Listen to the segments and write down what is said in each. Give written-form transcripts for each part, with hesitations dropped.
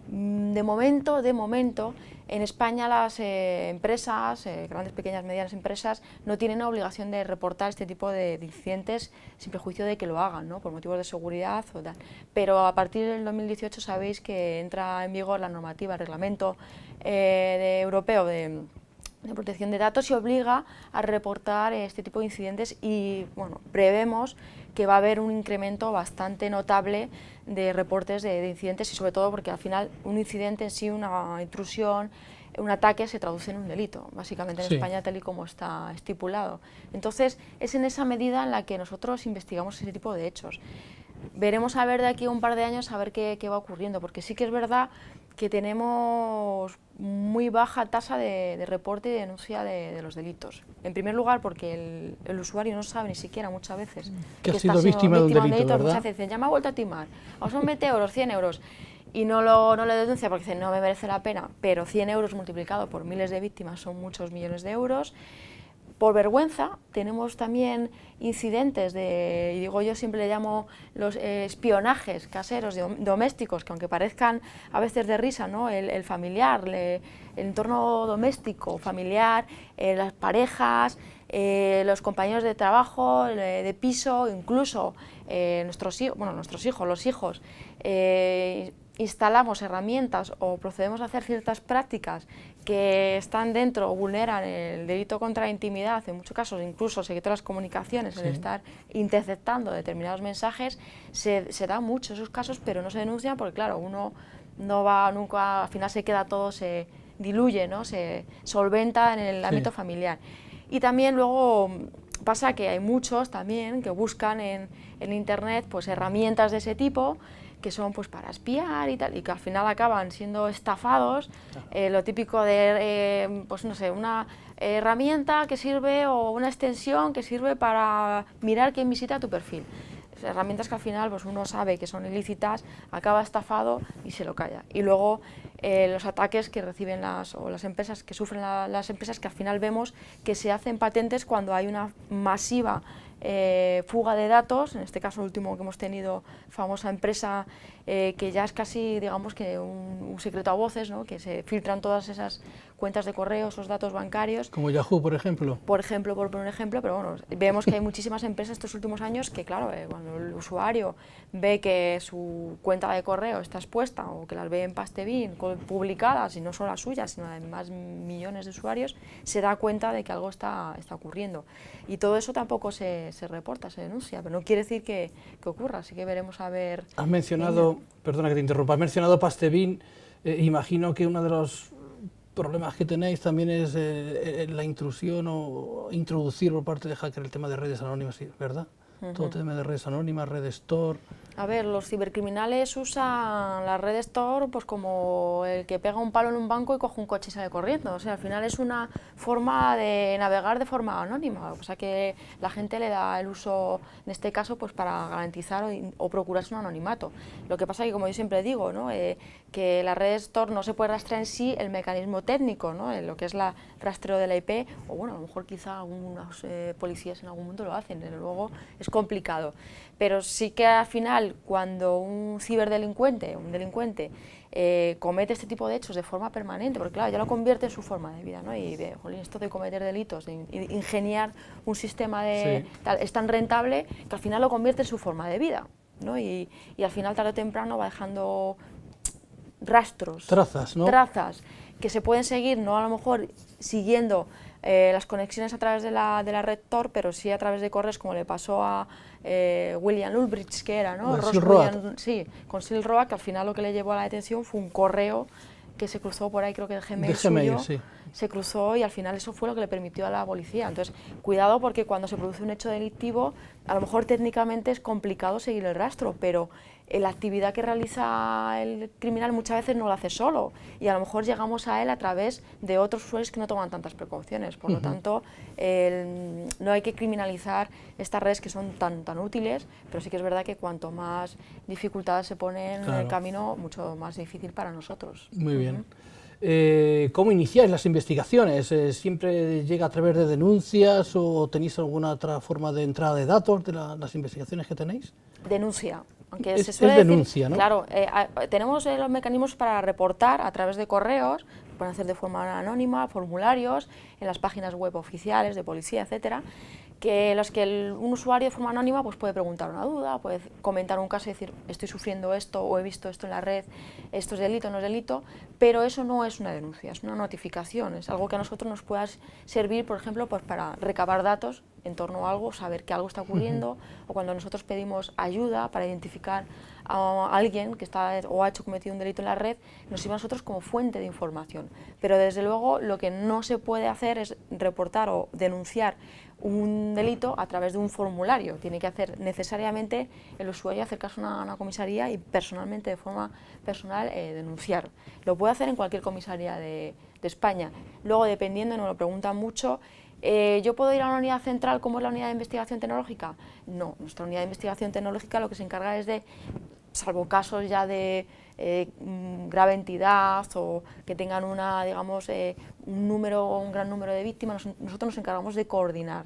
De momento, en España las empresas, grandes, pequeñas, medianas empresas, no tienen obligación de reportar este tipo de incidentes sin prejuicio de que lo hagan, ¿no? Por motivos de seguridad o tal. Pero a partir del 2018 sabéis que entra en vigor la normativa, el reglamento europeo de protección de datos y obliga a reportar este tipo de incidentes y bueno, prevemos que va a haber un incremento bastante notable de reportes de incidentes y sobre todo porque al final un incidente en sí, una intrusión, un ataque se traduce en un delito, básicamente en España tal y como está estipulado. Entonces es en esa medida en la que nosotros investigamos ese tipo de hechos. Veremos a ver de aquí a un par de años a ver qué va ocurriendo, porque sí que es verdad que tenemos muy baja tasa de reporte y de denuncia de los delitos. En primer lugar porque el usuario no sabe ni siquiera muchas veces que ha sido víctima de un delito, ¿verdad? Muchas veces dicen, ya me ha vuelto a timar, o son 20 euros, 100 euros, y no lo denuncia porque dice, no me merece la pena, pero 100 euros multiplicado por miles de víctimas son muchos millones de euros. Por vergüenza tenemos también incidentes y digo yo siempre le llamo los espionajes caseros, domésticos, que aunque parezcan a veces de risa, ¿no? El familiar, el entorno doméstico, familiar, las parejas, los compañeros de trabajo, de piso, incluso nuestros hijos, los hijos, instalamos herramientas o procedemos a hacer ciertas prácticas que están dentro o vulneran el delito contra la intimidad, en muchos casos incluso el secreto de las comunicaciones, el estar interceptando determinados mensajes, se dan muchos esos casos, pero no se denuncian porque claro, uno no va nunca, al final se queda todo, se diluye, ¿no? Se solventa en el ámbito familiar. Y también luego pasa que hay muchos también que buscan en internet pues herramientas de ese tipo que son pues para espiar y tal, y que al final acaban siendo estafados, lo típico de, pues no sé, una herramienta que sirve o una extensión que sirve para mirar quién visita tu perfil. Herramientas que al final pues uno sabe que son ilícitas, acaba estafado y se lo calla. Y luego los ataques que reciben las empresas, que sufren las empresas, que al final vemos que se hacen patentes cuando hay una masiva fuga de datos, en este caso el último que hemos tenido, famosa empresa que ya es casi, digamos, que un secreto a voces, ¿no? Que se filtran todas esas cuentas de correo, esos datos bancarios. Como Yahoo, por ejemplo. Por poner un ejemplo, pero bueno, vemos que hay muchísimas empresas estos últimos años que, claro, cuando el usuario ve que su cuenta de correo está expuesta o que las ve en Pastebin publicadas, y no solo las suyas, sino además millones de usuarios, se da cuenta de que algo está ocurriendo. Y todo eso tampoco se reporta, se denuncia, pero no quiere decir que ocurra, así que veremos a ver. Has mencionado, perdona que te interrumpa, has mencionado Pastebin, imagino que uno de los problemas que tenéis también es la intrusión o introducir por parte de hacker el tema de redes anónimas, ¿verdad? Todo tema de redes anónimas, red store. A ver, los cibercriminales usan la red store pues como el que pega un palo en un banco y coge un coche y sale corriendo. O sea, al final es una forma de navegar de forma anónima. O sea, que la gente le da el uso, en este caso, pues para garantizar o procurarse un anonimato. Lo que pasa es que, como yo siempre digo, ¿no? Que la red store no se puede rastrear en sí el mecanismo técnico, ¿no? Lo que es el rastreo de la IP, o bueno, a lo mejor quizá algunos policías en algún momento lo hacen, desde luego es complicado. Pero sí que al final, cuando un ciberdelincuente, un delincuente, comete este tipo de hechos de forma permanente, porque claro, ya lo convierte en su forma de vida, ¿no? Y de, jolín, esto de cometer delitos, de ingeniar un sistema de tal, es tan rentable que al final lo convierte en su forma de vida, ¿no? Y al final, tarde o temprano, va dejando rastros, trazas, ¿no? Trazas que se pueden seguir, no a lo mejor siguiendo las conexiones a través de la red Tor, pero sí a través de correos, como le pasó a William Ulbricht, que era, ¿no? Sí, con Silk Road, que al final lo que le llevó a la detención fue un correo que se cruzó por ahí, creo que de Gmail suyo, se cruzó, y al final eso fue lo que le permitió a la policía. Entonces, cuidado, porque cuando se produce un hecho delictivo, a lo mejor técnicamente es complicado seguir el rastro, pero la actividad que realiza el criminal muchas veces no lo hace solo, y a lo mejor llegamos a él a través de otros usuarios que no toman tantas precauciones. Por lo tanto, no hay que criminalizar estas redes que son tan útiles, pero sí que es verdad que cuanto más dificultades se ponen en el camino, mucho más difícil para nosotros. Muy bien. ¿Cómo iniciáis las investigaciones? ¿Siempre llega a través de denuncias o tenéis alguna otra forma de entrada de datos de las investigaciones que tenéis? Denuncia. Aunque es se suele decir, denuncia, ¿no? claro, tenemos los mecanismos para reportar a través de correos, pueden hacer de forma anónima, formularios, en las páginas web oficiales de policía, etcétera, que los que un usuario de forma anónima pues puede preguntar una duda, puede comentar un caso y decir estoy sufriendo esto o he visto esto en la red, esto es delito, no es delito, pero eso no es una denuncia, es una notificación, es algo que a nosotros nos pueda servir, por ejemplo, pues para recabar datos en torno a algo, saber que algo está ocurriendo, o cuando nosotros pedimos ayuda para identificar a alguien que está o ha cometido un delito en la red, nos sirve a nosotros como fuente de información. Pero desde luego lo que no se puede hacer es reportar o denunciar un delito a través de un formulario. Tiene que hacer necesariamente el usuario acercarse a una comisaría y personalmente, de forma personal, denunciar. Lo puede hacer en cualquier comisaría de España. Luego, dependiendo, nos lo preguntan mucho, ¿yo puedo ir a una unidad central como es la unidad de investigación tecnológica? No, nuestra unidad de investigación tecnológica lo que se encarga es de, salvo casos ya de grave entidad o que tengan una, digamos, un gran número de víctimas, nosotros nos encargamos de coordinar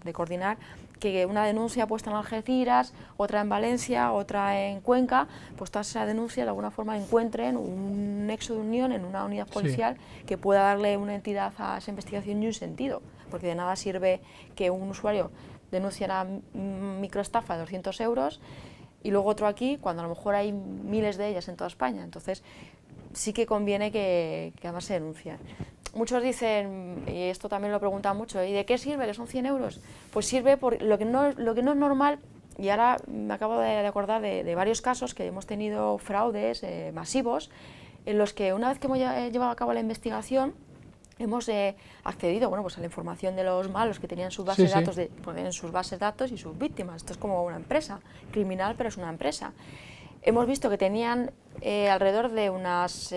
que una denuncia puesta en Algeciras, otra en Valencia, otra en Cuenca, pues todas esas denuncias de alguna forma encuentren un nexo de unión en una unidad policial que pueda darle una entidad a esa investigación y un sentido, porque de nada sirve que un usuario denuncie una microestafa de 200 euros y luego otro aquí, cuando a lo mejor hay miles de ellas en toda España. Entonces, sí que conviene que además se denuncie. Muchos dicen, y esto también lo preguntan mucho, ¿y de qué sirve que son 100 euros? Pues sirve por lo que no es normal, y ahora me acabo de acordar de varios casos que hemos tenido fraudes masivos, en los que una vez que hemos llevado a cabo la investigación, hemos accedido pues a la información de los malos que tenían sus bases de datos, ponen sus bases de datos y sus víctimas. Esto es como una empresa criminal, pero es una empresa. Hemos visto que tenían alrededor de unas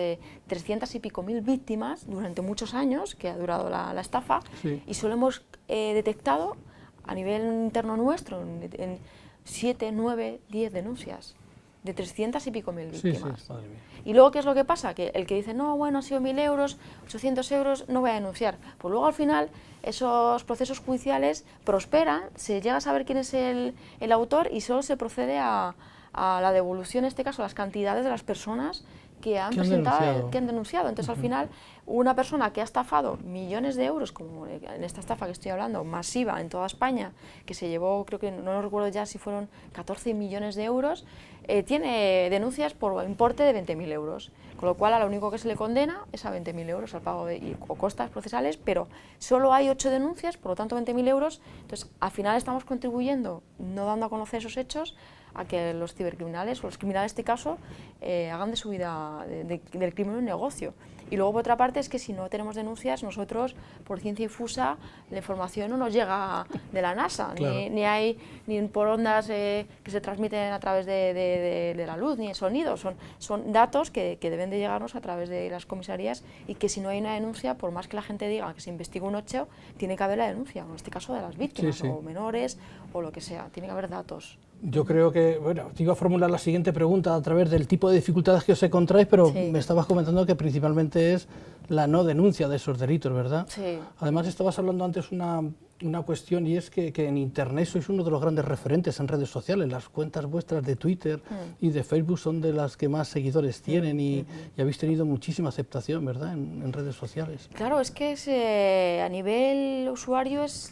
300 y pico mil víctimas durante muchos años, que ha durado la estafa, y solo hemos detectado a nivel interno nuestro en 7, 9, 10 denuncias de 300 y pico mil víctimas. Madre mía. Y luego, ¿qué es lo que pasa? Que el que dice, no, bueno, han sido 1.000 euros, 800 euros, no voy a denunciar. Pues luego, al final, esos procesos judiciales prosperan, se llega a saber quién es el autor y solo se procede a la devolución, en este caso, las cantidades de las personas que han denunciado. Entonces, al final, una persona que ha estafado millones de euros, como en esta estafa que estoy hablando, masiva en toda España, que se llevó, creo que no lo recuerdo ya si fueron 14 millones de euros, tiene denuncias por importe de 20.000 euros. Con lo cual, a lo único que se le condena es a 20.000 euros al pago o costas procesales, pero solo hay 8 denuncias, por lo tanto 20.000 euros. Entonces, al final estamos contribuyendo, no dando a conocer esos hechos, a que los cibercriminales, o los criminales en este caso, hagan de su vida, del crimen un negocio. Y luego, por otra parte, es que si no tenemos denuncias, nosotros, por ciencia infusa, la información no nos llega de la NASA, ni por ondas que se transmiten a través de la luz, ni en sonido. Son datos que deben de llegarnos a través de las comisarías y que si no hay una denuncia, por más que la gente diga que se investiga un hecho, tiene que haber la denuncia, en este caso de las víctimas, o menores, o lo que sea, tiene que haber datos. Yo creo que, bueno, te iba a formular la siguiente pregunta a través del tipo de dificultades que os encontráis, pero me estabas comentando que principalmente es la no denuncia de esos delitos, ¿verdad? Sí. Además, estabas hablando antes una cuestión, y es que en Internet sois uno de los grandes referentes en redes sociales. Las cuentas vuestras de Twitter y de Facebook son de las que más seguidores tienen y habéis tenido muchísima aceptación, ¿verdad?, en redes sociales. Claro, es que a nivel usuario es,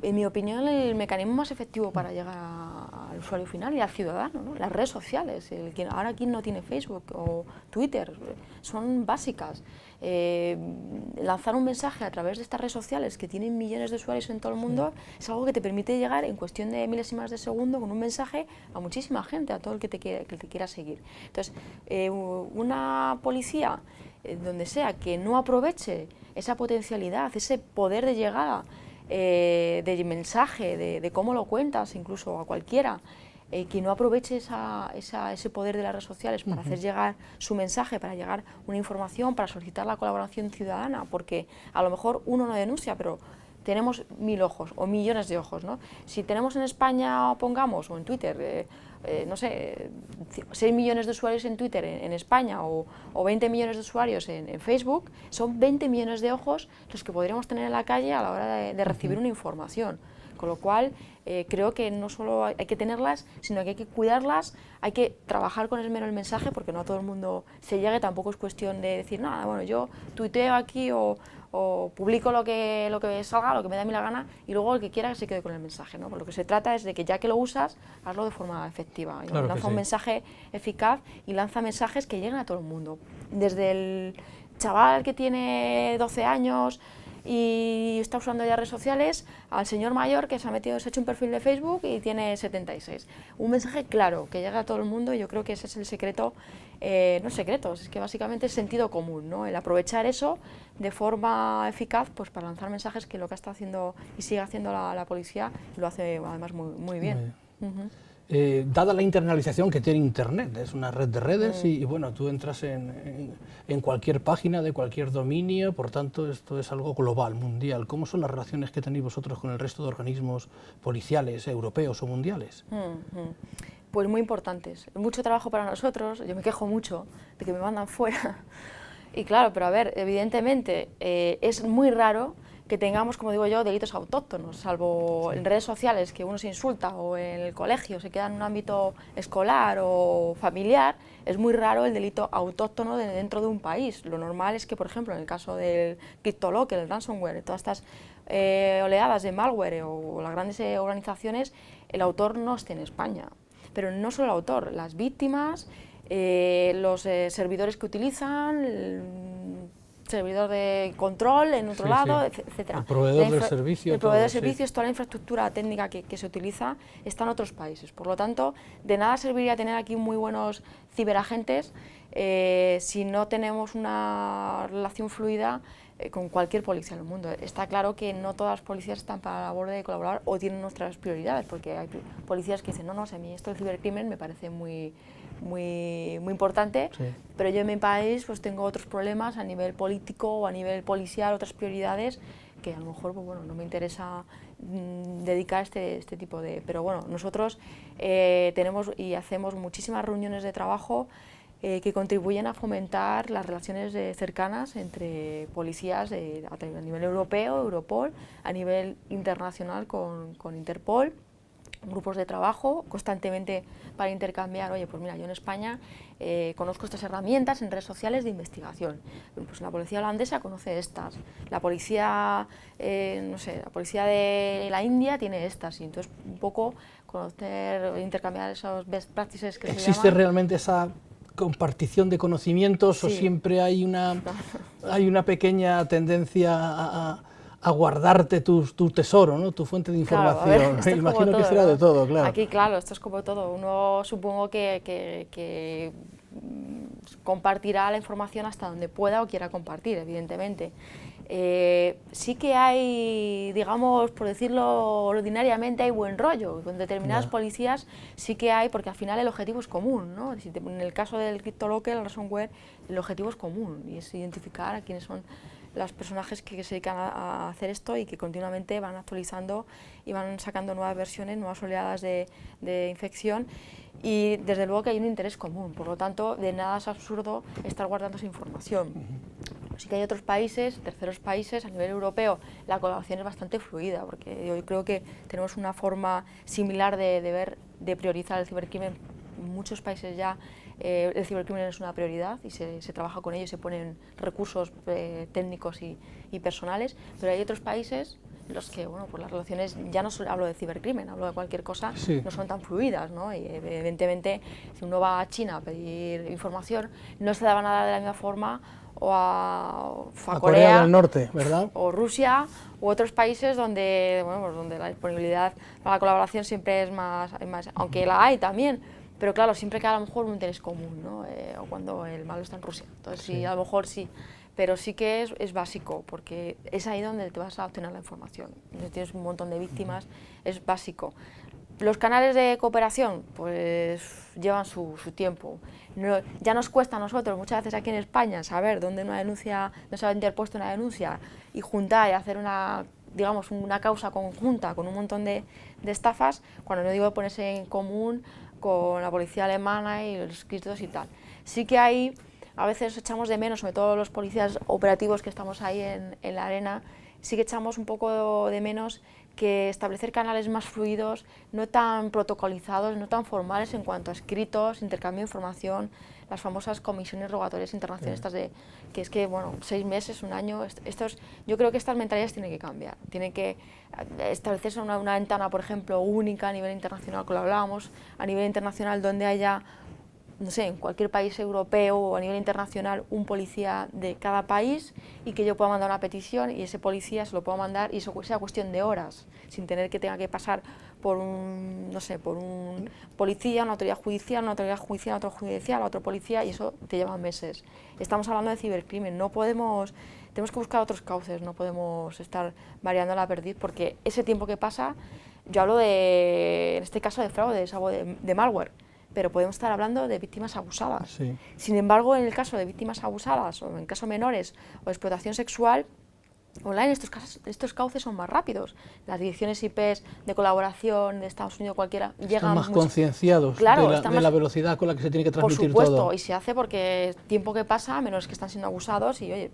en mi opinión, el mecanismo más efectivo para llegar al usuario final y al ciudadano, ¿no? Las redes sociales, ahora quien no tiene Facebook o Twitter, son básicas. Lanzar un mensaje a través de estas redes sociales que tienen millones de usuarios en todo el mundo es algo que te permite llegar en cuestión de milésimas de segundo con un mensaje a muchísima gente, a todo el que te quiera seguir. Entonces, una policía, donde sea, que no aproveche esa potencialidad, ese poder de llegada, de mensaje, de cómo lo cuentas, incluso a cualquiera, que no aproveche ese poder de las redes sociales para hacer llegar su mensaje, para llegar una información, para solicitar la colaboración ciudadana, porque a lo mejor uno no denuncia, pero tenemos 1.000 ojos o millones de ojos, ¿no? Si tenemos en España, pongamos, o en Twitter, no sé, 6 millones de usuarios en Twitter en España o 20 millones de usuarios en Facebook, son 20 millones de ojos los que podríamos tener en la calle a la hora de recibir una información. Con lo cual, creo que no solo hay que tenerlas, sino que hay que cuidarlas, hay que trabajar con esmero el mensaje, porque no a todo el mundo se llegue, tampoco es cuestión de decir, nada, bueno, yo tuiteo aquí o publico lo que salga, lo que me da a mí la gana, y luego el que quiera que se quede con el mensaje, ¿no? Por lo que se trata es de que ya que lo usas, hazlo de forma efectiva, ¿no? Claro, lanza un mensaje eficaz y lanza mensajes que lleguen a todo el mundo, desde el chaval que tiene 12 años y está usando ya redes sociales, al señor mayor que se ha hecho un perfil de Facebook y tiene 76. Un mensaje claro, que llegue a todo el mundo, y yo creo que ese es el secreto, no secretos, es que básicamente es sentido común, ¿no? El aprovechar eso de forma eficaz, pues para lanzar mensajes, que lo que está haciendo y sigue haciendo la policía, lo hace además muy bien. Dada la internalización que tiene Internet, es una red de redes y bueno, tú entras en cualquier página de cualquier dominio, por tanto esto es algo global, mundial. ¿Cómo son las relaciones que tenéis vosotros con el resto de organismos policiales, europeos o mundiales? Pues muy importantes, mucho trabajo para nosotros, yo me quejo mucho de que me mandan fuera, y claro, pero a ver, evidentemente es muy raro que tengamos, como digo yo, delitos autóctonos, salvo en redes sociales, que uno se insulta, o en el colegio se queda en un ámbito escolar o familiar. Es muy raro el delito autóctono dentro de un país. Lo normal es que, por ejemplo, en el caso del CryptoLocker, el ransomware, todas estas oleadas de malware o las grandes organizaciones, el autor no esté en España. Pero no solo el autor, las víctimas, los servidores que utilizan, servidor de control en otro lado, etcétera. El proveedor del servicio. El proveedor de servicios, toda la infraestructura técnica que se utiliza está en otros países. Por lo tanto, de nada serviría tener aquí muy buenos ciberagentes si no tenemos una relación fluida con cualquier policía del mundo. Está claro que no todas las policías están para la labor de colaborar o tienen nuestras prioridades, porque hay policías que dicen, no, a mí esto del cibercrimen me parece muy importante, pero yo en mi país pues tengo otros problemas a nivel político o a nivel policial, otras prioridades que a lo mejor pues, bueno, no me interesa dedicar este tipo de... Pero bueno, nosotros tenemos y hacemos muchísimas reuniones de trabajo que contribuyen a fomentar las relaciones cercanas entre policías a nivel europeo, Europol, a nivel internacional con Interpol, grupos de trabajo constantemente para intercambiar, oye, pues mira, yo en España conozco estas herramientas en redes sociales de investigación, pues la policía holandesa conoce estas, la policía, no sé, la policía de la India tiene estas, y entonces un poco conocer, intercambiar esos best practices que se llaman. ¿Existe realmente esa compartición de conocimientos o siempre hay una pequeña tendencia a guardarte tu tesoro, ¿no? Tu fuente de información? Claro, a ver, imagino todo, que será ¿no? de todo, claro. Aquí, claro, esto es como todo. Uno supongo que compartirá la información hasta donde pueda o quiera compartir, evidentemente. Sí que hay, digamos, por decirlo ordinariamente, hay buen rollo. Con determinadas policías sí que hay, porque al final el objetivo es común, ¿no? En el caso del CryptoLocker, el ransomware, el objetivo es común, y es identificar a quiénes son los personajes que se dedican a hacer esto y que continuamente van actualizando y van sacando nuevas versiones, nuevas oleadas de infección, y desde luego que hay un interés común, por lo tanto de nada es absurdo estar guardando esa información. Sí que hay otros países, terceros países, a nivel europeo la colaboración es bastante fluida, porque yo creo que tenemos una forma similar de priorizar el cibercrimen. En muchos países ya el cibercrimen es una prioridad y se trabaja con ello y se ponen recursos técnicos y personales, pero hay otros países en los que, bueno, pues las relaciones, ya no solo hablo de cibercrimen, hablo de cualquier cosa, no son tan fluidas, ¿no? Y evidentemente si uno va a China a pedir información, no se la van a dar de la misma forma o a Corea del Norte, ¿verdad? O Rusia u otros países donde, bueno, pues donde la disponibilidad para la colaboración siempre es más, aunque la hay también, pero claro, siempre que a lo mejor un interés común, ¿no? O cuando el malo está en Rusia. Entonces sí, a lo mejor sí, pero sí que es básico, porque es ahí donde te vas a obtener la información. Si tienes un montón de víctimas, es básico. Los canales de cooperación, pues llevan su tiempo. Ya nos cuesta a nosotros, muchas veces aquí en España, saber dónde no se ha interpuesto una denuncia y juntar y hacer digamos, una causa conjunta con un montón de estafas, cuando no digo ponerse en común con la policía alemana y los escritos y tal. Sí que hay, a veces echamos de menos, sobre todo los policías operativos que estamos ahí en la arena, sí que echamos un poco de menos que establecer canales más fluidos, no tan protocolizados, no tan formales en cuanto a escritos, intercambio de información, las famosas comisiones rogatorias internacionales, estas de que es que, bueno, 6 meses, un año, yo creo que estas mentalidades tienen que cambiar, tienen que establecerse una ventana, por ejemplo, única a nivel internacional, que lo hablábamos, a nivel internacional donde haya, no sé, en cualquier país europeo o a nivel internacional, un policía de cada país y que yo pueda mandar una petición y ese policía se lo pueda mandar y eso sea cuestión de horas, sin tener que tenga que pasar por un, no sé, por un policía, una autoridad judicial, otro judicial, otro policía y eso te lleva meses. Estamos hablando de cibercrimen, tenemos que buscar otros cauces, no podemos estar variando la perdiz porque ese tiempo que pasa, yo hablo en este caso de fraude, de malware, pero podemos estar hablando de víctimas abusadas. Sí. Sin embargo, en el caso de víctimas abusadas o en casos menores o de explotación sexual, online estos cauces son más rápidos. Las direcciones IP de colaboración de Estados Unidos cualquiera llegan están más concienciados claro, de la velocidad con la que se tiene que transmitir por supuesto, todo. Y se hace porque tiempo que pasa, menos que están siendo abusados y oye,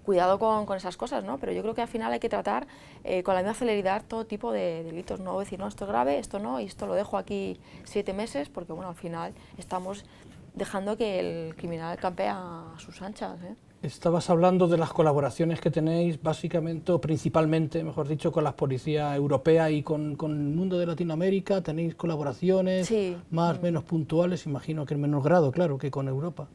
cuidado con esas cosas, ¿no? Pero yo creo que al final hay que tratar con la misma celeridad todo tipo de delitos, no decir, no, esto es grave, esto no, y esto lo dejo aquí 7 meses, porque bueno, al final estamos dejando que el criminal campe a sus anchas, ¿eh? Estabas hablando de las colaboraciones que tenéis básicamente, o principalmente, mejor dicho, con la policía europea y con el mundo de Latinoamérica. ¿Tenéis colaboraciones sí. menos puntuales? Imagino que en menor grado, claro, que con Europa.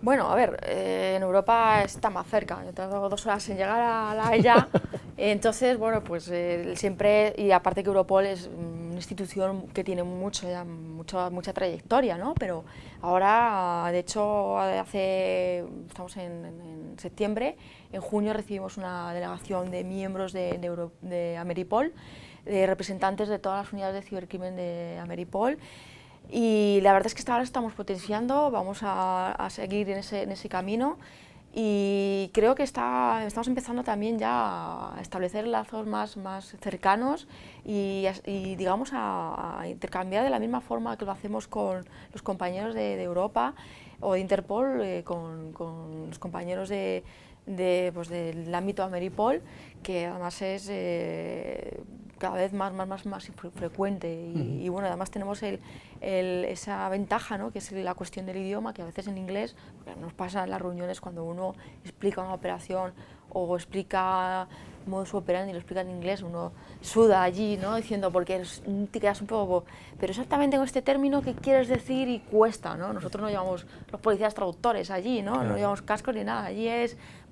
Bueno, a ver, en Europa está más cerca, yo tardo 2 horas en llegar a La Haya, entonces, bueno, pues siempre, y aparte que Europol es una institución que tiene mucha trayectoria, ¿no? Pero ahora, de hecho, estamos en septiembre, en junio recibimos una delegación de miembros de Ameripol, de representantes de todas las unidades de cibercrimen de Ameripol. Y la verdad es que ahora estamos potenciando, vamos a seguir en ese camino y creo que estamos empezando también ya a establecer lazos más cercanos y digamos a intercambiar de la misma forma que lo hacemos con los compañeros de Europa o de Interpol, con los compañeros pues del ámbito Ameripol, que además es cada vez más frecuente y bueno, además tenemos esa ventaja, ¿no? Que es la cuestión del idioma, que a veces en inglés, nos pasa en las reuniones cuando uno explica una operación o explica modus operandi y lo explica en inglés, uno suda allí, ¿no? Diciendo, porque te quedas un poco, pero exactamente con este término, ¿qué quieres decir? Y cuesta, ¿no? Nosotros no llevamos los policías traductores allí, ¿no? Claro. No llevamos cascos ni nada, allí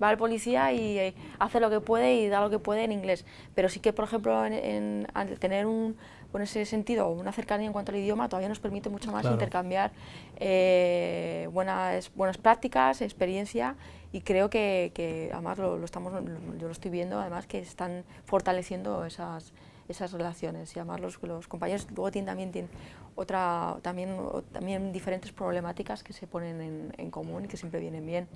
va el policía y hace lo que puede y da lo que puede en inglés, pero sí que, por ejemplo, al tener en ese sentido una cercanía en cuanto al idioma, todavía nos permite mucho más claro. Intercambiar buenas prácticas, experiencia, y creo que además yo lo estoy viendo, además que están fortaleciendo esas relaciones, y además los compañeros luego también tienen diferentes problemáticas que se ponen en común y que siempre vienen bien.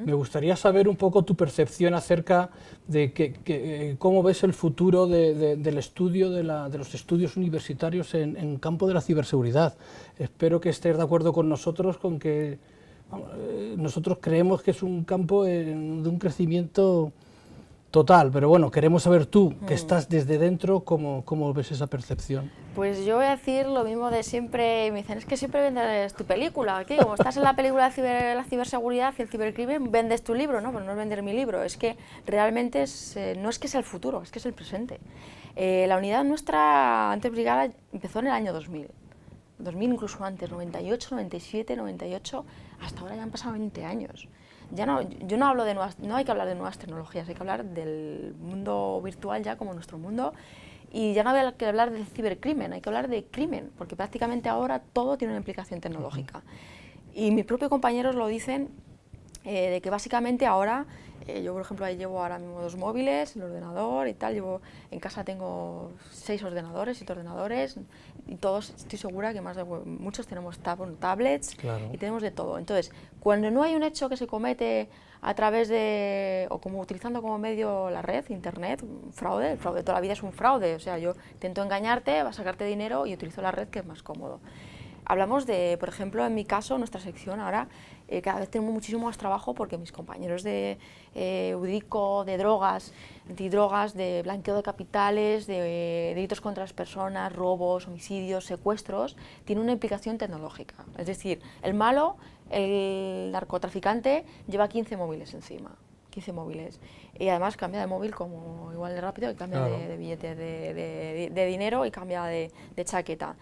Me gustaría saber un poco tu percepción acerca de cómo ves el futuro del estudio, de los estudios universitarios en campo de la ciberseguridad. Espero que estés de acuerdo con nosotros, con que nosotros creemos que es un campo de un crecimiento total, pero bueno, queremos saber tú, que estás desde dentro, cómo ves esa percepción. Pues yo voy a decir lo mismo de siempre, me dicen, es que siempre vendes tu película, aquí, como estás en la película de la ciberseguridad y el cibercrimen, vendes tu libro, ¿no? Pues no es vender mi libro, es que realmente no es que sea el futuro, es que es el presente. La unidad nuestra, antes brigada, empezó en el año 2000 incluso antes, 98, 97, 98, hasta ahora ya han pasado 20 años. Yo no hablo no hay que hablar de nuevas tecnologías, hay que hablar del mundo virtual ya como nuestro mundo, y ya no hay que hablar de cibercrimen, hay que hablar de crimen, porque prácticamente ahora todo tiene una implicación tecnológica. Y mis propios compañeros lo dicen, de que básicamente ahora, yo por ejemplo ahí llevo ahora mismo 2 móviles, el ordenador y tal, en casa tengo 6 ordenadores, 7 ordenadores, y todos estoy segura que muchos tenemos tablets, claro. Y tenemos de todo. Entonces, cuando no hay un hecho que se comete a través utilizando como medio la red, internet, el fraude de toda la vida es un fraude, o sea, yo intento engañarte, va a sacarte dinero y utilizo la red, que es más cómodo. Hablamos de, por ejemplo, en mi caso, nuestra sección ahora, cada vez tenemos muchísimo más trabajo porque mis compañeros de UDICO, de drogas, antidrogas, de blanqueo de capitales, de delitos contra las personas, robos, homicidios, secuestros, tienen una implicación tecnológica. Es decir, el malo, el narcotraficante, lleva 15 móviles encima. 15 móviles. Y además cambia de móvil como igual de rápido y cambia de billete de dinero y cambia de chaqueta.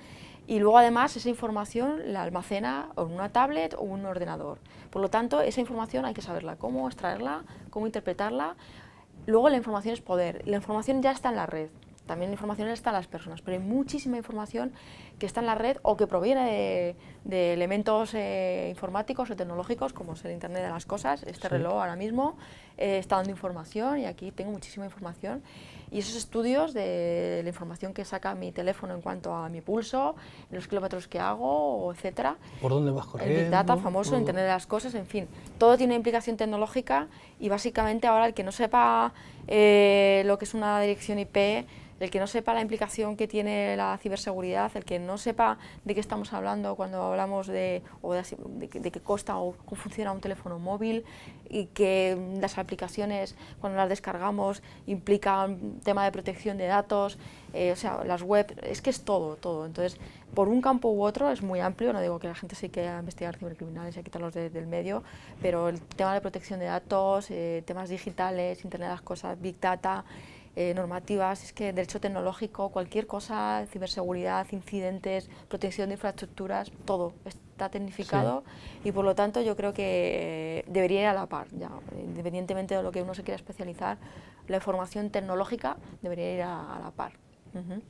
Y luego además esa información la almacena en una tablet o un ordenador. Por lo tanto, esa información hay que saberla, cómo extraerla, cómo interpretarla. Luego la información es poder. La información ya está en la red. También la información está en las personas, pero hay muchísima información que está en la red o que proviene de elementos informáticos o tecnológicos, como es el Internet de las Cosas. Este reloj ahora mismo está dando información y aquí tengo muchísima información. Y esos estudios de la información que saca mi teléfono en cuanto a mi pulso, los kilómetros que hago, etcétera. ¿Por dónde vas corriendo? El Big Data famoso, el Internet de las Cosas, en fin. Todo tiene implicación tecnológica y básicamente ahora el que no sepa lo que es una dirección IP, el que no sepa la implicación que tiene la ciberseguridad, el que no sepa de qué estamos hablando cuando hablamos de qué consta o cómo funciona un teléfono móvil y que las aplicaciones cuando las descargamos implican tema de protección de datos, o sea, las web, es que es todo. Entonces, por un campo u otro es muy amplio, no digo que la gente se quiera investigar cibercriminales y a quitarlos del medio, pero el tema de protección de datos, temas digitales, Internet de las Cosas, Big Data, normativas, es que derecho tecnológico, cualquier cosa, ciberseguridad, incidentes, protección de infraestructuras, todo está tecnificado y por lo tanto yo creo que debería ir a la par, ya, independientemente de lo que uno se quiera especializar, la formación tecnológica debería ir a la par.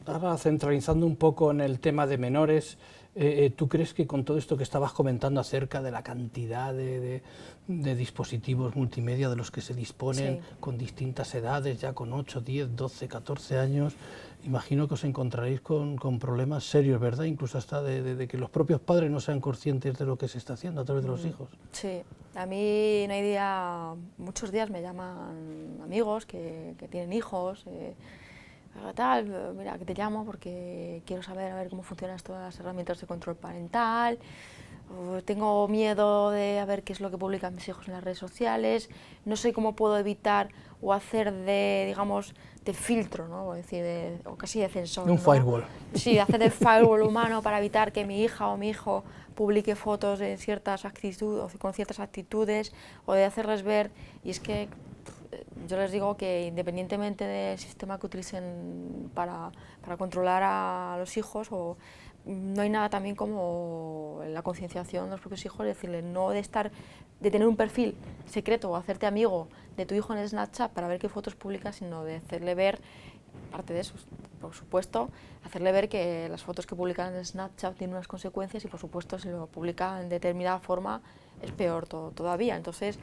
Ahora, centralizando un poco en el tema de menores, ¿tú crees que con todo esto que estabas comentando acerca de la cantidad de dispositivos multimedia de los que se disponen con distintas edades, ya con 8, 10, 12, 14 años, imagino que os encontraréis con problemas serios, ¿verdad? Incluso hasta de que los propios padres no sean conscientes de lo que se está haciendo a través de los hijos. Sí, a mí no hay día, muchos días me llaman amigos que tienen hijos, tal, mira, que te llamo porque quiero saber a ver cómo funcionan todas las herramientas de control parental, tengo miedo de a ver qué es lo que publican mis hijos en las redes sociales, no sé cómo puedo evitar o hacer de, digamos, de filtro, ¿no? O decir, o casi de censor. Un firewall. Sí, hacer de firewall humano para evitar que mi hija o mi hijo publique fotos de ciertas actitudes, con ciertas actitudes, o de hacerles ver, y es que yo les digo que independientemente del sistema que utilicen para controlar a los hijos, no hay nada también como la concienciación de los propios hijos, decirles no de tener un perfil secreto o hacerte amigo de tu hijo en el Snapchat para ver qué fotos publica, sino de hacerle ver, aparte de eso, por supuesto, hacerle ver que las fotos que publican en Snapchat tienen unas consecuencias y por supuesto si lo publica en determinada forma es peor todavía. Entonces,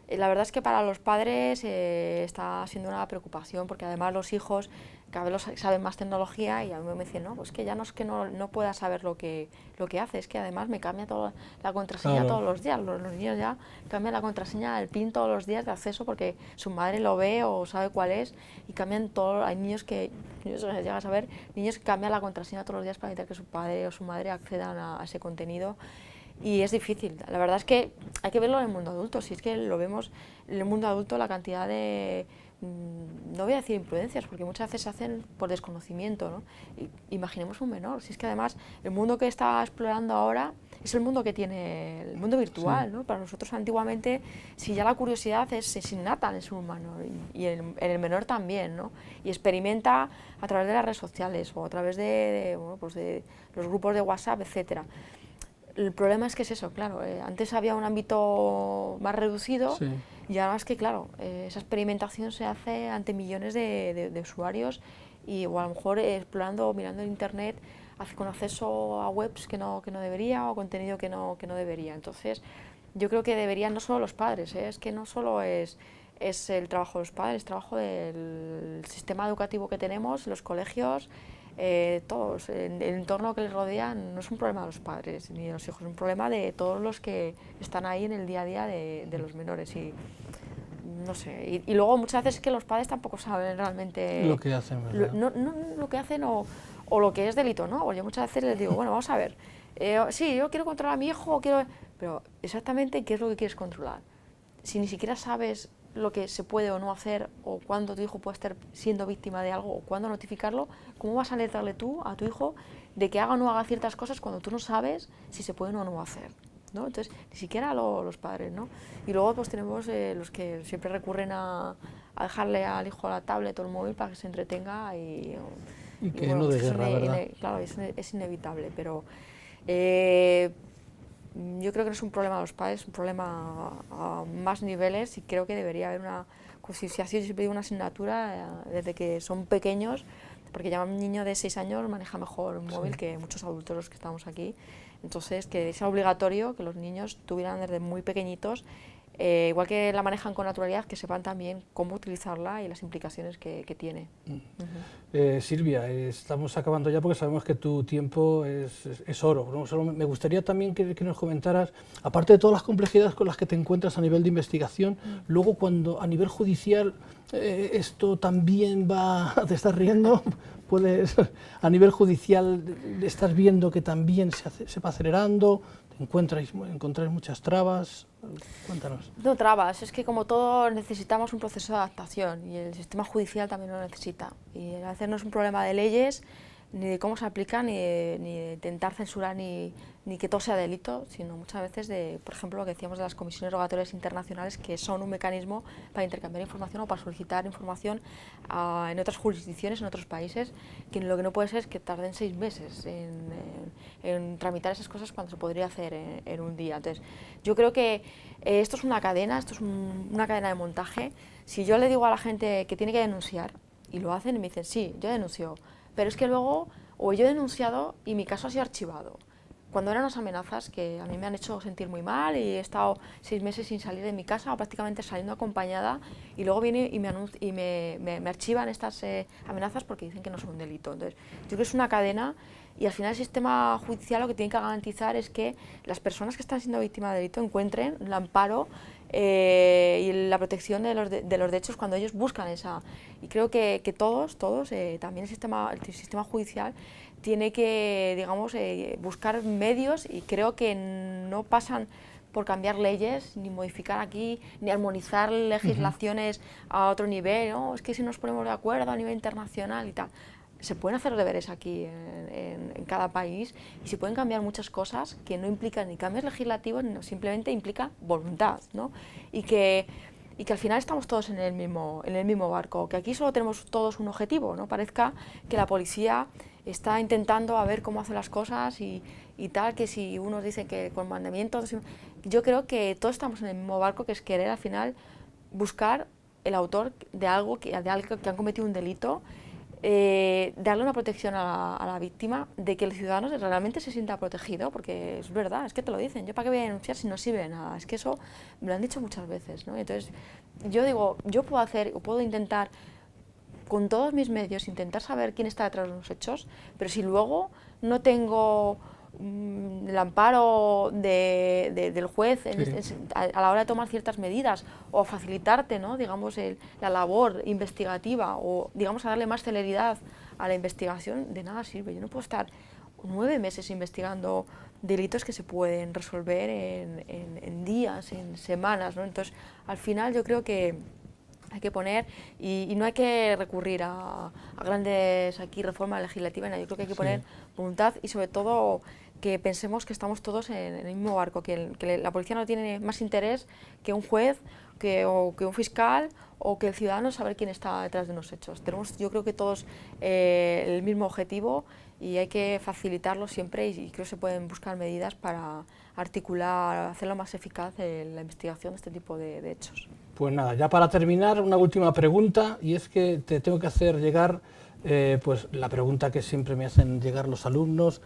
la verdad es que para los padres está siendo una preocupación porque además los hijos cada vez saben más tecnología y a mí me dicen, no, pues que ya no es que no pueda saber lo que hace, es que además me cambia toda la contraseña todos los días, los niños ya cambian la contraseña del PIN todos los días de acceso porque su madre lo ve o sabe cuál es y cambian todo, hay niños que, llegas a saber, niños que cambian la contraseña todos los días para evitar que su padre o su madre accedan a ese contenido. Y es difícil, la verdad es que hay que verlo en el mundo adulto, si es que lo vemos en el mundo adulto la cantidad de, no voy a decir imprudencias, porque muchas veces se hacen por desconocimiento, ¿no? Imaginemos un menor, si es que además el mundo que está explorando ahora es el mundo que tiene, el mundo virtual, ¿no? Para nosotros antiguamente, si ya la curiosidad es innata en el ser humano y en el menor también, ¿no? Y experimenta a través de las redes sociales o a través de los grupos de WhatsApp, etcétera. El problema es que es eso, claro, antes había un ámbito más reducido y ahora es que, claro, esa experimentación se hace ante millones de usuarios y o a lo mejor explorando o mirando en internet con acceso a webs que no debería o contenido que no debería. Entonces, yo creo que deberían no solo los padres, es que no solo es el trabajo de los padres, es el trabajo del sistema educativo que tenemos, los colegios, todos, el entorno que les rodea no es un problema de los padres ni de los hijos, es un problema de todos los que están ahí en el día a día de los menores y no sé, y luego muchas veces es que los padres tampoco saben realmente lo que hacen, ¿verdad? No lo que hacen o lo que es delito, ¿no? Yo muchas veces les digo, bueno, vamos a ver, Sí, yo quiero controlar a mi hijo, quiero... pero exactamente qué es lo que quieres controlar. Si ni siquiera sabes lo que se puede o no hacer, o cuándo tu hijo puede estar siendo víctima de algo, o cuándo notificarlo, ¿cómo vas a alertarle tú a tu hijo de que haga o no haga ciertas cosas cuando tú no sabes si se pueden o no hacer? ¿No? Entonces, ni siquiera los padres, ¿no? Y luego pues tenemos los que siempre recurren a dejarle al hijo la tablet o el móvil para que se entretenga Y que bueno, no de pues guerra, ¿verdad? claro, es inevitable, pero yo creo que no es un problema de los padres, es un problema a más niveles y creo que debería haber una concienciación, yo siempre digo una asignatura desde que son pequeños, porque ya un niño de 6 años maneja mejor un móvil que muchos adultos los que estamos aquí. Entonces, que sea obligatorio que los niños tuvieran desde muy pequeñitos, igual que la manejan con naturalidad, que sepan también cómo utilizarla y las implicaciones que tiene. Silvia, estamos acabando ya porque sabemos que tu tiempo es oro, ¿no? Solo me gustaría también que nos comentaras, aparte de todas las complejidades con las que te encuentras a nivel de investigación, luego cuando a nivel judicial esto también va, ¿te estás riendo? Puedes, a nivel judicial estás viendo que también se va acelerando, encontráis muchas trabas. Cuéntanos. No trabas, es que como todo necesitamos un proceso de adaptación y el sistema judicial también lo necesita. Y a veces no es un problema de leyes, ni de cómo se aplican, ni de intentar censurar, ni que todo sea delito, sino muchas veces de, por ejemplo, lo que decíamos de las comisiones rogatorias internacionales, que son un mecanismo para intercambiar información o para solicitar información en otras jurisdicciones, en otros países, que lo que no puede ser es que tarden 6 meses en tramitar esas cosas cuando se podría hacer en un día. Entonces, yo creo que esto es una cadena, esto es una cadena de montaje. Si yo le digo a la gente que tiene que denunciar, y lo hacen y me dicen, sí, yo denuncio, pero es que luego, o yo he denunciado y mi caso ha sido archivado. Cuando eran unas amenazas que a mí me han hecho sentir muy mal y he estado 6 meses sin salir de mi casa o prácticamente saliendo acompañada y luego viene y me archivan estas amenazas porque dicen que no son un delito. Entonces, yo creo que es una cadena y al final el sistema judicial lo que tiene que garantizar es que las personas que están siendo víctimas de delito encuentren el amparo y la protección de los derechos cuando ellos buscan esa. Y creo que todos, también el sistema judicial tiene que, digamos, buscar medios y creo que no pasan por cambiar leyes, ni modificar aquí, ni armonizar legislaciones a otro nivel, ¿no? Es que si nos ponemos de acuerdo a nivel internacional y tal. Se pueden hacer deberes aquí en cada país y se pueden cambiar muchas cosas que no implican ni cambios legislativos, no, simplemente implica voluntad, ¿no? Y que al final estamos todos en el mismo barco, que aquí solo tenemos todos un objetivo, no parezca que la policía está intentando a ver cómo hace las cosas y tal, que si unos dicen que con mandamientos, yo creo que todos estamos en el mismo barco, que es querer al final buscar el autor de algo que han cometido un delito, darle una protección a la víctima, de que el ciudadano realmente se sienta protegido, porque es verdad, es que te lo dicen, yo para qué voy a denunciar si no sirve de nada, es que eso me lo han dicho muchas veces, ¿no? Entonces yo digo, yo puedo intentar con todos mis medios intentar saber quién está detrás de los hechos, pero si luego no tengo el amparo del juez a la hora de tomar ciertas medidas o facilitarte, ¿no? Digamos, la labor investigativa o digamos a darle más celeridad a la investigación, de nada sirve. Yo no puedo estar 9 meses investigando delitos que se pueden resolver en días, en semanas, ¿no? Entonces, al final yo creo que hay que poner, y no hay que recurrir a grandes reformas legislativas, yo creo que hay que poner voluntad y sobre todo que pensemos que estamos todos en el mismo barco, que la policía no tiene más interés que un juez, que un fiscal o que el ciudadano saber quién está detrás de unos hechos. Tenemos, yo creo que todos el mismo objetivo y hay que facilitarlo siempre y creo que se pueden buscar medidas para articular, hacerlo más eficaz la investigación de este tipo de hechos. Pues nada, ya para terminar, una última pregunta, y es que te tengo que hacer llegar pues la pregunta que siempre me hacen llegar los alumnos: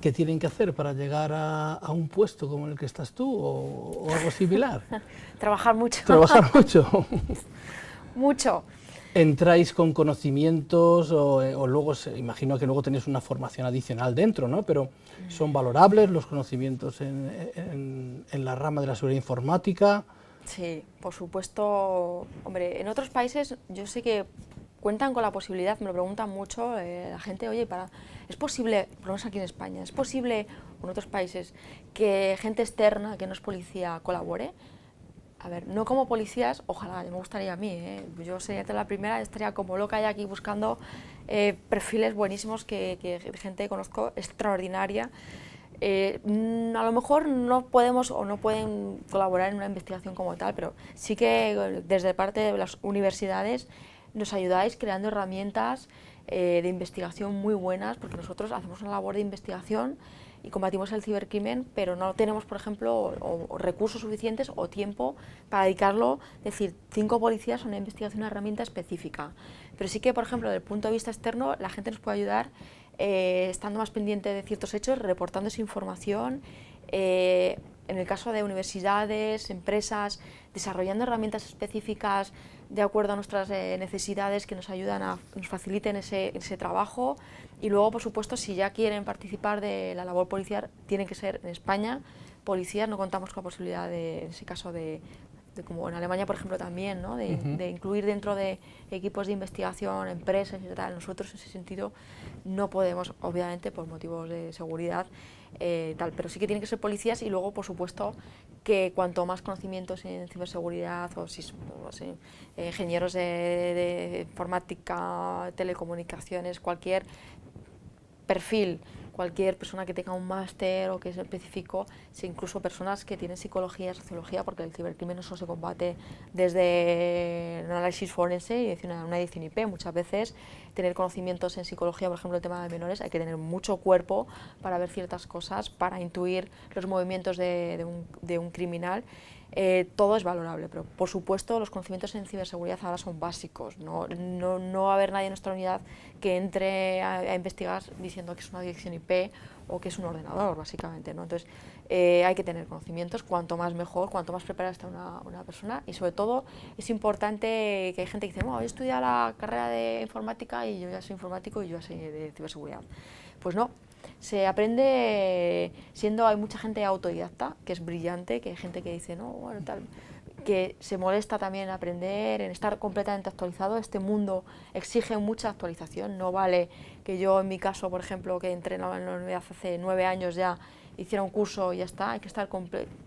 ¿qué tienen que hacer para llegar a un puesto como el que estás tú o algo similar? Trabajar mucho. Trabajar mucho. Mucho. ¿Entráis con conocimientos o luego, imagino que luego tenéis una formación adicional dentro, ¿no? Pero ¿son valorables los conocimientos en la rama de la seguridad informática? Sí, por supuesto. Hombre, en otros países yo sé que cuentan con la posibilidad, me lo preguntan mucho la gente, oye, ¿es posible, por lo menos aquí en España, es posible, o en otros países, que gente externa, que no es policía, colabore? A ver, no como policías, ojalá, me gustaría a mí, yo sería la primera, estaría como loca ya aquí buscando perfiles buenísimos que gente que conozco extraordinaria. A lo mejor no podemos o no pueden colaborar en una investigación como tal, pero sí que desde parte de las universidades nos ayudáis creando herramientas de investigación muy buenas, porque nosotros hacemos una labor de investigación y combatimos el cibercrimen, pero no tenemos, por ejemplo, o recursos suficientes o tiempo para dedicarlo, es decir, 5 policías a una investigación, una herramienta específica. Pero sí que, por ejemplo, desde el punto de vista externo, la gente nos puede ayudar estando más pendiente de ciertos hechos, reportando esa información, en el caso de universidades, empresas, desarrollando herramientas específicas de acuerdo a nuestras necesidades que nos ayudan nos faciliten ese trabajo. Y luego, por supuesto, si ya quieren participar de la labor policial, tiene que ser en España. Policías, no contamos con la posibilidad, en ese caso, como en Alemania, por ejemplo, también, ¿no? de incluir dentro de equipos de investigación, empresas y tal. Nosotros, en ese sentido, no podemos, obviamente, por motivos de seguridad, pero sí que tienen que ser policías. Y luego, por supuesto, que cuanto más conocimientos en ciberseguridad o ingenieros de informática, telecomunicaciones, cualquier perfil, cualquier persona que tenga un máster o que es específico, incluso personas que tienen psicología, sociología, porque el cibercrimen no solo se combate desde el análisis forense y una edición IP. Muchas veces tener conocimientos en psicología, por ejemplo, el tema de menores, hay que tener mucho cuerpo para ver ciertas cosas, para intuir los movimientos de un criminal. Todo es valorable, pero por supuesto los conocimientos en ciberseguridad ahora son básicos. No va a haber nadie en nuestra unidad que entre a investigar diciendo que es una dirección IP o que es un ordenador, básicamente, ¿no? Entonces hay que tener conocimientos, cuanto más mejor, cuanto más preparada está una persona. Y sobre todo es importante, que hay gente que dice, no, yo he estudiado la carrera de informática y yo ya soy informático y yo ya soy de ciberseguridad. Pues no. Se aprende hay mucha gente autodidacta, que es brillante, que hay gente que dice, no, bueno, tal, que se molesta también en aprender, en estar completamente actualizado. Este mundo exige mucha actualización, no vale que yo, en mi caso, por ejemplo, que entré en la universidad hace 9 años ya, hiciera un curso y ya está. Hay que estar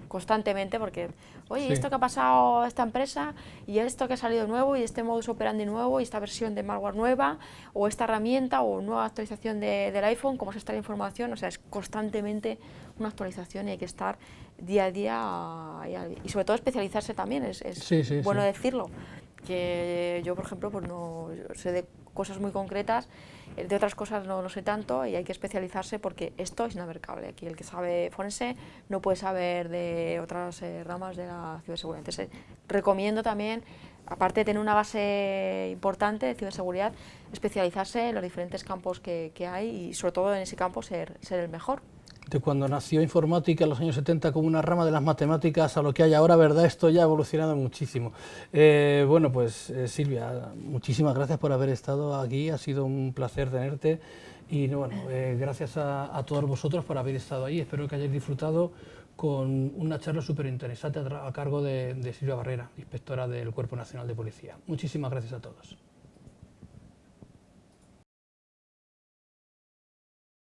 constantemente porque, oye, Sí. esto que ha pasado a esta empresa, y esto que ha salido nuevo, y este modus operandi nuevo, y esta versión de malware nueva, o esta herramienta, o nueva actualización del iPhone, cómo se está la información. O sea, es constantemente una actualización y hay que estar día a día y sobre todo especializarse también, Sí, bueno sí. decirlo, que yo, por ejemplo, pues no sé de cosas muy concretas, de otras cosas no sé tanto, y hay que especializarse porque esto es inabarcable. Aquí el que sabe forense no puede saber de otras ramas de la ciberseguridad. Entonces recomiendo también, aparte de tener una base importante de ciberseguridad, especializarse en los diferentes campos que hay y sobre todo en ese campo ser el mejor. De cuando nació informática en los años 70 como una rama de las matemáticas a lo que hay ahora, ¿verdad? Esto ya ha evolucionado muchísimo. Bueno, pues Silvia, muchísimas gracias por haber estado aquí, ha sido un placer tenerte y bueno, gracias a todos vosotros por haber estado ahí. Espero que hayáis disfrutado con una charla súper interesante a cargo de Silvia Barrera, inspectora del Cuerpo Nacional de Policía. Muchísimas gracias a todos.